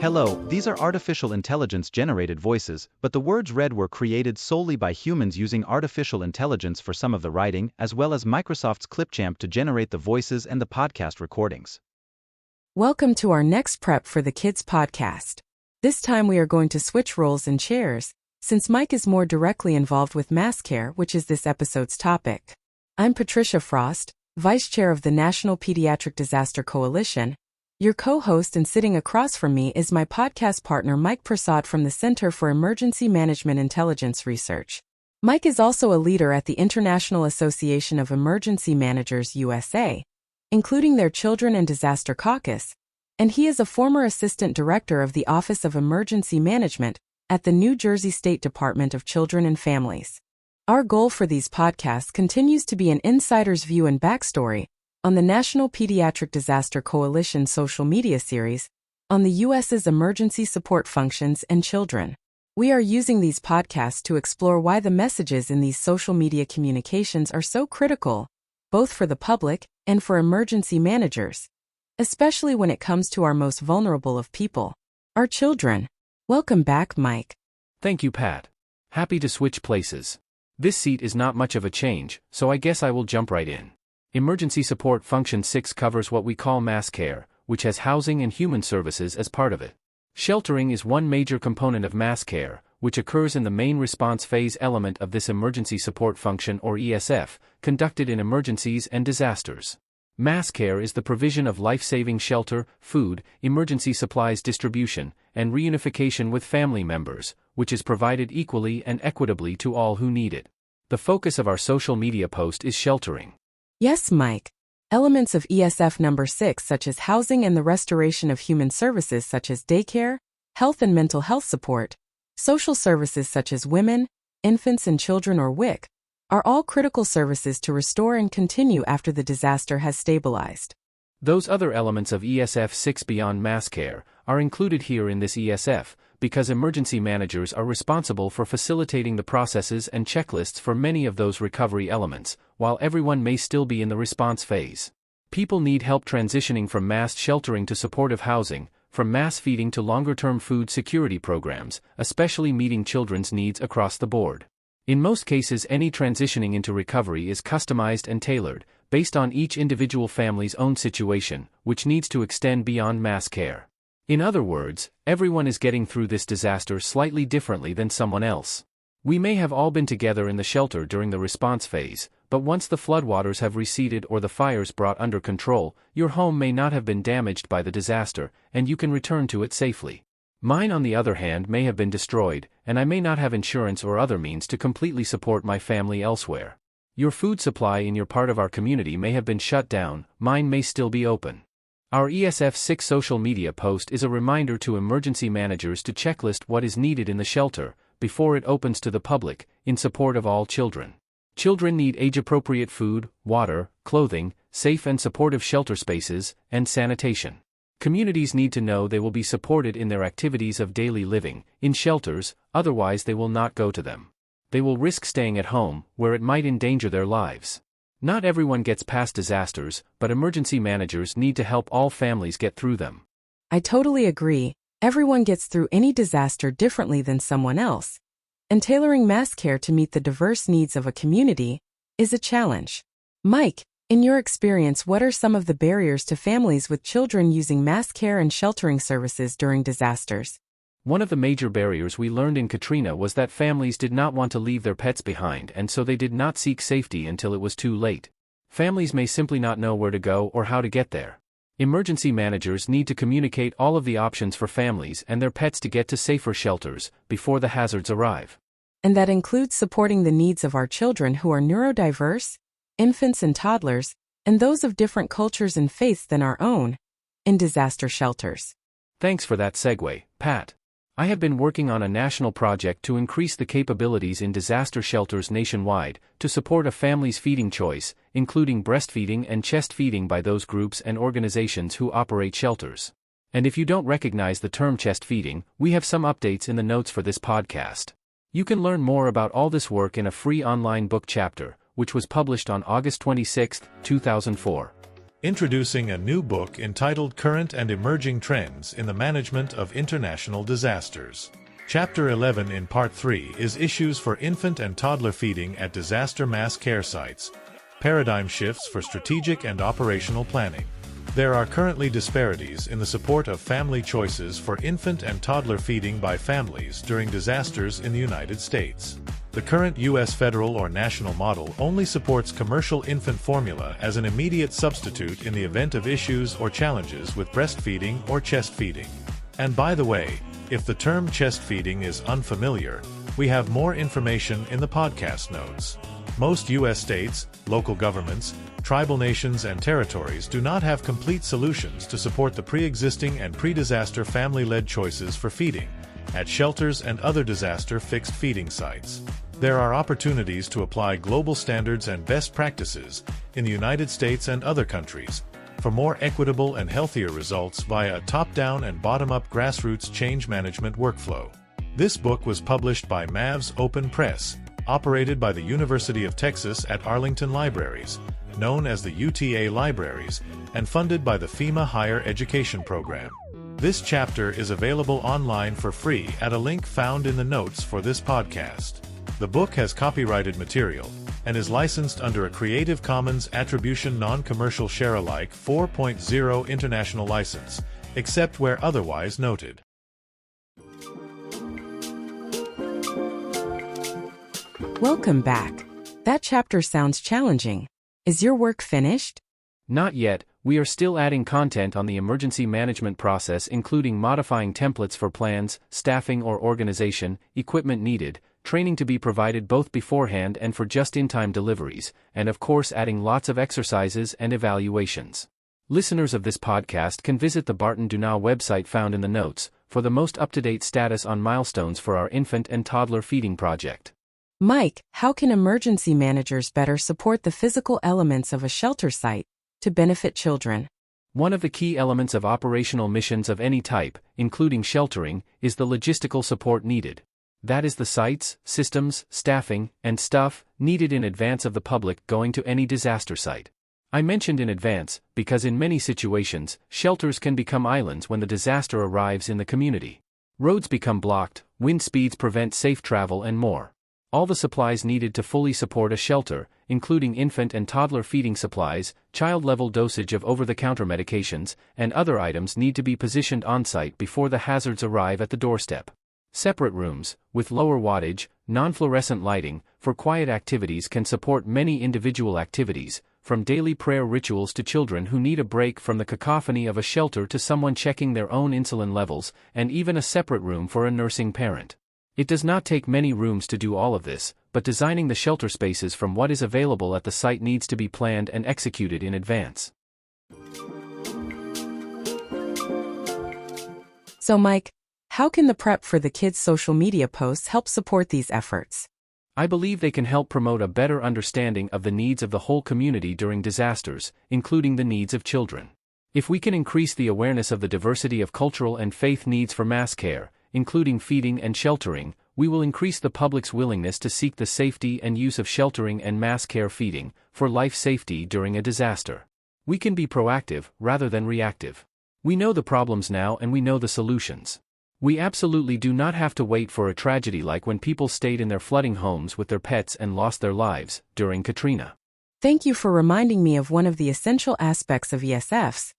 Hello, these are artificial intelligence-generated voices, but the words read were created solely by humans using artificial intelligence for some of the writing, as well as Microsoft's Clipchamp to generate the voices and the podcast recordings. Welcome to our next Prep for the Kids podcast. This time we are going to switch roles and chairs, since Mike is more directly involved with mass care, which is this episode's topic. I'm Patricia Frost, Vice Chair of the National Pediatric Disaster Coalition, your co-host, and sitting across from me is my podcast partner Mike Prasad from the Center for Emergency Management Intelligence Research. Mike is also a leader at the International Association of Emergency Managers USA, including their Children and Disaster Caucus, and he is a former Assistant Director of the Office of Emergency Management at the New Jersey State Department of Children and Families. Our goal for these podcasts continues to be an insider's view and backstory on the National Pediatric Disaster Coalition social media series on the U.S.'s emergency support functions and children. We are using these podcasts to explore why the messages in these social media communications are so critical, both for the public and for emergency managers, especially when it comes to our most vulnerable of people, our children. Welcome back, Mike. Thank you, Pat. Happy to switch places. This seat is not much of a change, so I guess I will jump right in. Emergency Support Function 6 covers what we call mass care, which has housing and human services as part of it. Sheltering is one major component of mass care, which occurs in the main response phase element of this Emergency Support Function or ESF, conducted in emergencies and disasters. Mass care is the provision of life-saving shelter, food, emergency supplies distribution, and reunification with family members, which is provided equally and equitably to all who need it. The focus of our social media post is sheltering. Yes, Mike. Elements of ESF number 6 such as housing and the restoration of human services such as daycare, health and mental health support, social services such as women, infants and children or WIC, are all critical services to restore and continue after the disaster has stabilized. Those other elements of ESF 6 beyond mass care are included here in this ESF because emergency managers are responsible for facilitating the processes and checklists for many of those recovery elements, while everyone may still be in the response phase. People need help transitioning from mass sheltering to supportive housing, from mass feeding to longer-term food security programs, especially meeting children's needs across the board. In most cases, any transitioning into recovery is customized and tailored, based on each individual family's own situation, which needs to extend beyond mass care. In other words, everyone is getting through this disaster slightly differently than someone else. We may have all been together in the shelter during the response phase, but once the floodwaters have receded or the fires brought under control, your home may not have been damaged by the disaster, and you can return to it safely. Mine, on the other hand, may have been destroyed, and I may not have insurance or other means to completely support my family elsewhere. Your food supply in your part of our community may have been shut down, mine may still be open. Our ESF 6 social media post is a reminder to emergency managers to checklist what is needed in the shelter, before it opens to the public, in support of all children. Children need age-appropriate food, water, clothing, safe and supportive shelter spaces, and sanitation. Communities need to know they will be supported in their activities of daily living, in shelters, otherwise they will not go to them. They will risk staying at home, where it might endanger their lives. Not everyone gets past disasters, but emergency managers need to help all families get through them. I totally agree. Everyone gets through any disaster differently than someone else, and tailoring mass care to meet the diverse needs of a community is a challenge. Mike, in your experience, what are some of the barriers to families with children using mass care and sheltering services during disasters? One of the major barriers we learned in Katrina was that families did not want to leave their pets behind, and so they did not seek safety until it was too late. Families may simply not know where to go or how to get there. Emergency managers need to communicate all of the options for families and their pets to get to safer shelters before the hazards arrive. And that includes supporting the needs of our children who are neurodiverse, infants and toddlers, and those of different cultures and faiths than our own, in disaster shelters. Thanks for that segue, Pat. I have been working on a national project to increase the capabilities in disaster shelters nationwide to support a family's feeding choice, including breastfeeding and chest feeding by those groups and organizations who operate shelters. And if you don't recognize the term chest feeding, we have some updates in the notes for this podcast. You can learn more about all this work in a free online book chapter, which was published on August 26, 2004. Introducing a new book entitled Current and Emerging Trends in the Management of International Disasters. Chapter 11 in Part 3 is Issues for Infant and Toddler Feeding at Disaster Mass Care Sites, Paradigm Shifts for Strategic and Operational Planning. There are currently disparities in the support of family choices for infant and toddler feeding by families during disasters in the United States. The current U.S. federal or national model only supports commercial infant formula as an immediate substitute in the event of issues or challenges with breastfeeding or chest feeding. And by the way, if the term chest feeding is unfamiliar, we have more information in the podcast notes. Most U.S. states, local governments, tribal nations and territories do not have complete solutions to support the pre-existing and pre-disaster family-led choices for feeding at shelters and other disaster fixed feeding sites. There are opportunities to apply global standards and best practices in the United States and other countries for more equitable and healthier results via a top-down and bottom-up grassroots change management workflow. This book was published by Mavs Open Press, operated by the University of Texas at Arlington Libraries, known as the UTA Libraries, and funded by the FEMA Higher Education Program. This chapter is available online for free at a link found in the notes for this podcast. The book has copyrighted material and is licensed under a Creative Commons Attribution Non-Commercial Share-alike 4.0 international license, except where otherwise noted. Welcome back. That chapter sounds challenging. Is your work finished? Not yet, we are still adding content on the emergency management process, including modifying templates for plans, staffing or organization, equipment needed, training to be provided both beforehand and for just-in-time deliveries, and of course adding lots of exercises and evaluations. Listeners of this podcast can visit the Barton Dunau website found in the notes for the most up-to-date status on milestones for our infant and toddler feeding project. Mike, how can emergency managers better support the physical elements of a shelter site to benefit children? One of the key elements of operational missions of any type, including sheltering, is the logistical support needed. That is the sites, systems, staffing, and stuff needed in advance of the public going to any disaster site. I mentioned in advance because in many situations, shelters can become islands when the disaster arrives in the community. Roads become blocked, wind speeds prevent safe travel, and more. All the supplies needed to fully support a shelter, including infant and toddler feeding supplies, child-level dosage of over-the-counter medications, and other items need to be positioned on-site before the hazards arrive at the doorstep. Separate rooms, with lower wattage, non-fluorescent lighting, for quiet activities can support many individual activities, from daily prayer rituals to children who need a break from the cacophony of a shelter to someone checking their own insulin levels, and even a separate room for a nursing parent. It does not take many rooms to do all of this, but designing the shelter spaces from what is available at the site needs to be planned and executed in advance. So Mike, how can the prep for the kids' social media posts help support these efforts? I believe they can help promote a better understanding of the needs of the whole community during disasters, including the needs of children. If we can increase the awareness of the diversity of cultural and faith needs for mass care, including feeding and sheltering, we will increase the public's willingness to seek the safety and use of sheltering and mass care feeding for life safety during a disaster. We can be proactive rather than reactive. We know the problems now and we know the solutions. We absolutely do not have to wait for a tragedy like when people stayed in their flooding homes with their pets and lost their lives during Katrina. Thank you for reminding me of one of the essential aspects of ESFs.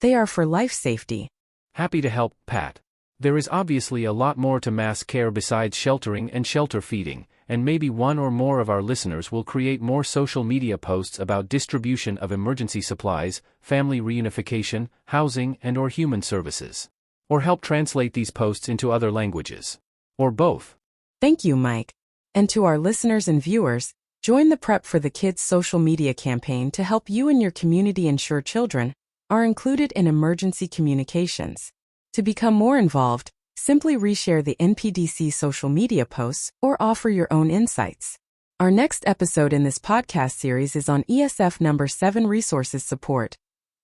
They are for life safety. Happy to help, Pat. There is obviously a lot more to mass care besides sheltering and shelter feeding, and maybe one or more of our listeners will create more social media posts about distribution of emergency supplies, family reunification, housing, and/or human services. Or help translate these posts into other languages. Or both. Thank you, Mike. And to our listeners and viewers, join the Prep for the Kids social media campaign to help you and your community ensure children are included in emergency communications. To become more involved, simply reshare the NPDC social media posts or offer your own insights. Our next episode in this podcast series is on ESF number 7 resources support,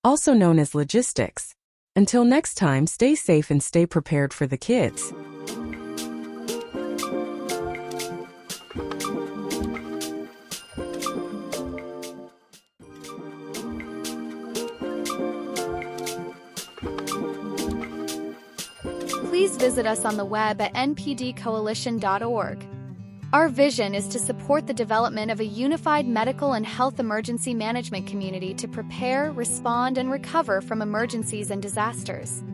also known as logistics. Until next time, stay safe and stay prepared for the kids. please visit us on the web at npdcoalition.org. Our vision is to support the development of a unified medical and health emergency management community to prepare, respond, and recover from emergencies and disasters.